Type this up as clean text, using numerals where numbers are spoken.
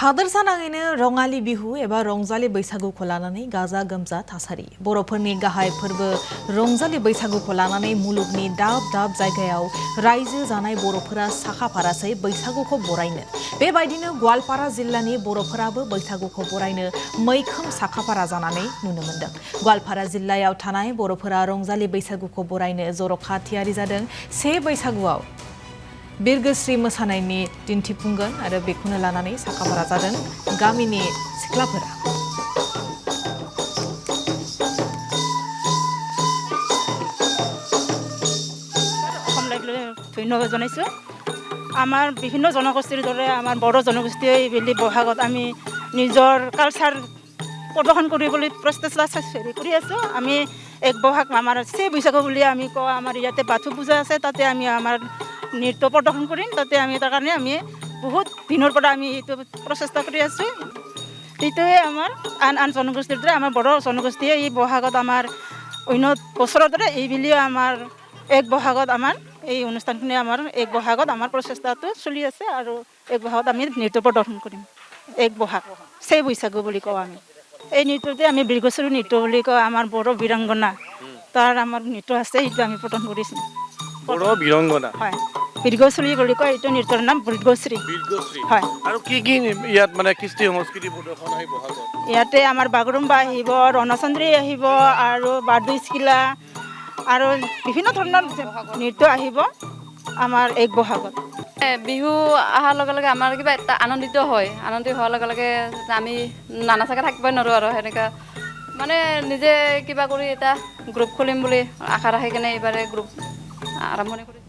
हादोरसानाङैनो रङालि बिहु एबा रंजालि बैसागुखौ लानानै गाजा गोमजा थासारि बर'फोरनि गाहाय फोरबो रंजालि बैसागुखौ लानानै मुलुगनि दाब दाब जायगायाव रायजो जानाय बर'फोरा साखाफारासै बैसागुखौ बरायनो बेबायदिनो गवालपारा जिल्लानि बर'फोराबो बैसागुखौ बरायनो मैखोम साखाफारा जानानै नुनो मोन्दों। गवालपारा जिल्लायाव थानाय बर'फोरा रंजालि बैसागुखौ बरायनो जर'खा थियारि जादों। से बैसागुआव बिरगोस्रि मोसानायनि दिन्थिफुंगोन आरो बेखौनो लानानै साखाफारा जादों गामिनि सिख्लाफोरा। ধন্যবাদ জনাইছোঁ। আমাৰ বিভিন্ন জনগোষ্ঠীৰ দৰে আমাৰ বড়ো জনগোষ্ঠীয়ে এইবেলি বহাগত আমি নিজৰ কালচাৰ প্ৰদৰ্শন কৰিবলৈ প্ৰচেষ্টা কৰি আছোঁ। আমি এক বহাগ আমাৰ সেই বৈশাগু বুলি আমি কওঁ। আমাৰ ইয়াতে বাথৌ পূজা আছে, তাতে আমি আমাৰ নৃত্য প্ৰদৰ্শন কৰিম। তাতে আমি তাৰ কাৰণে আমি বহুত দিনৰ পৰা আমি এইটো প্ৰচেষ্টা কৰি আছোঁ। এইটোৱে আমাৰ আন জনগোষ্ঠীৰ দৰে আমাৰ বড়ো জনগোষ্ঠীয়ে এই বহাগত আমাৰ অন্য বছৰৰ দৰে এইবেলিও আমাৰ এক বহাগত আমাৰ এই অনুষ্ঠানখিনি আমাৰ এক বহাগত আমাৰ প্ৰচেষ্টাটো চলি আছে আৰু এক বহাগত আমি নৃত্য প্ৰদৰ্শন কৰিম। এক বহাগ সেই বৈশাগু বুলি কওঁ আমি। এই নৃত্যতে আমি বীৰগোস্বাৰী নৃত্য বুলি কওঁ। আমাৰ বড়ো বীৰাংগনা তাৰ আমাৰ নৃত্য আছে, সেইটো আমি প্ৰদৰ্শন কৰিছোঁ। বড়ো বীৰাংগনা হয়, বীৰগোস্বাৰী বুলি কয়। এইটো নৃত্যৰ নাম বীৰগোস্বাৰী। হয়। আৰু কি কি ইয়াত মানে কৃষ্টি সংস্কৃতি প্ৰদৰ্শন হয় বহাগত? ইয়াতে আমাৰ বাগৰুম্বা আহিব, ৰণচন্দ্ৰী আহিব আৰু বাৰদৈচিলা আৰু বিভিন্ন ধৰণৰ নৃত্য আহিব আমাৰ এক বহাগত। বিহু অহাৰ লগে লগে আমাৰ কিবা এটা আনন্দিত হয়। আনন্দিত হোৱাৰ লগে লগে আমি নানাচাকৈ থাকিবই নোৱাৰোঁ আৰু সেনেকুৱা মানে নিজে কিবা কৰি এটা গ্ৰুপ খুলিম বুলি আশা ৰাখি কেনে এইবাৰে গ্ৰুপ আৰম্ভণি কৰি